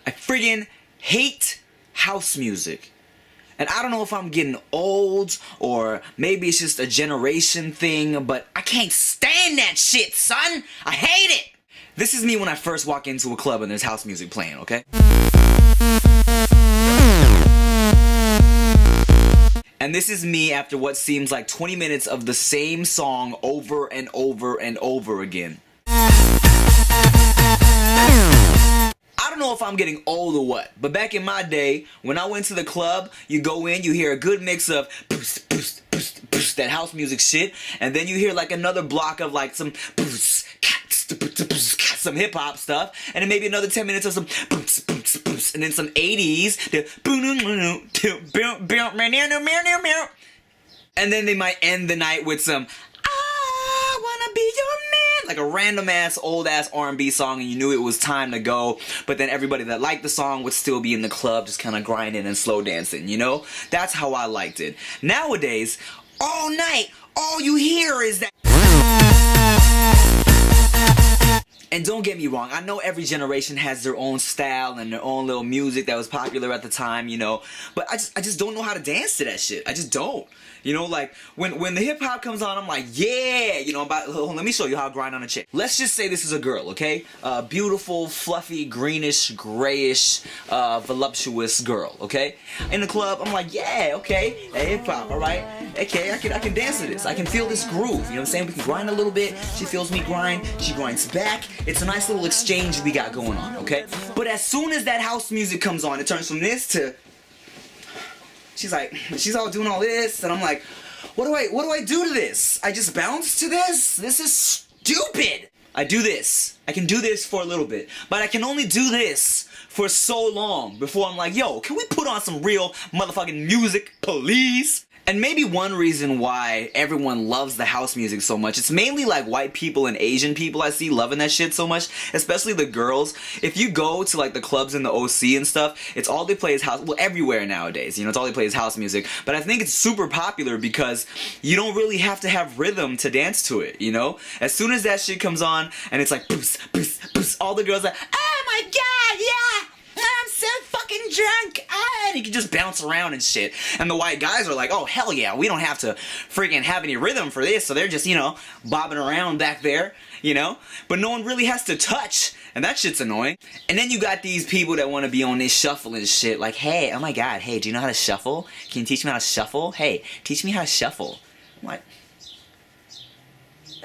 I friggin' hate house music. And I don't know if I'm getting old or maybe it's just a generation thing, but I can't stand that shit, son! I hate it! This is me when I first walk into a club and there's house music playing, okay? And this is me after what seems like 20 minutes of the same song over and over and over again. I don't know if I'm getting old or what, but back in my day, when I went to the club, you go in, you hear a good mix of boost, boost, boost, boost, that house music shit, and then you hear like another block of like some boost, some hip hop stuff, and then maybe another 10 minutes of some boost, boost, boost, and then some 80s, and then they might end the night with some I wanna be your man, like a random ass old ass R&B song, and you knew it was time to go, but then everybody that liked the song would still be in the club just kind of grinding and slow dancing, you know? That's how I liked it. Nowadays, all night, all you hear is that. And don't get me wrong, I know every generation has their own style and their own little music that was popular at the time, you know, but I just don't know how to dance to that shit. I just don't. You know, like, when the hip-hop comes on, I'm like, yeah! You know, let me show you how I grind on a chick. Let's just say this is a girl, okay? Beautiful, fluffy, greenish, grayish, voluptuous girl, okay? In the club, I'm like, yeah, okay, that hip-hop, alright? Okay, I can dance to this. I can feel this groove, you know what I'm saying? We can grind a little bit, she feels me grind, she grinds back. It's a nice little exchange we got going on, okay? But as soon as that house music comes on, it turns from this to... She's all doing all this, and I'm like, what do I do to this? I just bounce to this? This is stupid! I do this. I can do this for a little bit, but I can only do this for so long before I'm like, yo, can we put on some real motherfucking music, please? And maybe one reason why everyone loves the house music so much, it's mainly like white people and Asian people I see loving that shit so much, especially the girls. If you go to like the clubs in the OC and stuff, it's all they play is house, well, everywhere nowadays, you know, it's all they play is house music. But I think it's super popular because you don't really have to have rhythm to dance to it, you know? As soon as that shit comes on and it's like boost, boost, boost, all the girls are like, oh my god, yeah! I'm so fucking drunk, and you can just bounce around and shit. And the white guys are like, oh hell yeah, we don't have to freaking have any rhythm for this, so they're just, you know, bobbing around back there, you know? But no one really has to touch, and that shit's annoying. And then you got these people that want to be on this shuffling shit, like, hey, oh my god, hey, do you know how to shuffle? Can you teach me how to shuffle? Hey, teach me how to shuffle. What?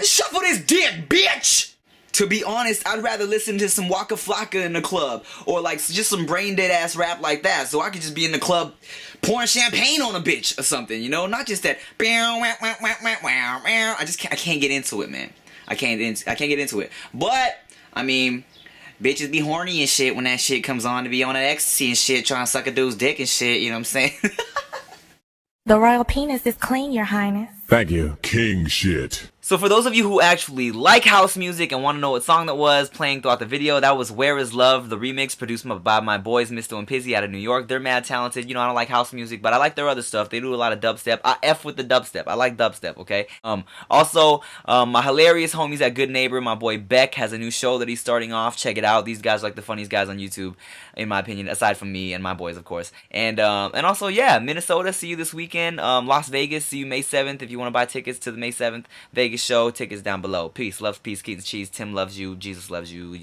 Shuffle this dick, bitch! To be honest, I'd rather listen to some Waka Flocka in the club, or like just some brain dead ass rap like that, so I could just be in the club pouring champagne on a bitch or something, you know? Not just that. I can't get into it, man. I can't get into it. But I mean, bitches be horny and shit when that shit comes on, to be on that ecstasy and shit, trying to suck a dude's dick and shit. You know what I'm saying? The royal penis is clean, Your Highness. Thank you. King shit. So for those of you who actually like house music and want to know what song that was playing throughout the video, that was Where Is Love, the remix produced by my boys Misto and Pizzy out of New York. They're mad talented. You know, I don't like house music, but I like their other stuff. They do a lot of dubstep. I F with the dubstep. I like dubstep, okay? Also, my hilarious homies at Good Neighbor, my boy Beck, has a new show that he's starting off. Check it out. These guys are like the funniest guys on YouTube, in my opinion, aside from me and my boys, of course. And also, yeah, Minnesota, see you this weekend. Las Vegas, see you May 7th. If you want to buy tickets to the May 7th Vegas show, tickets down below. Peace, love, peace, keep the cheese. Tim loves you. Jesus loves you.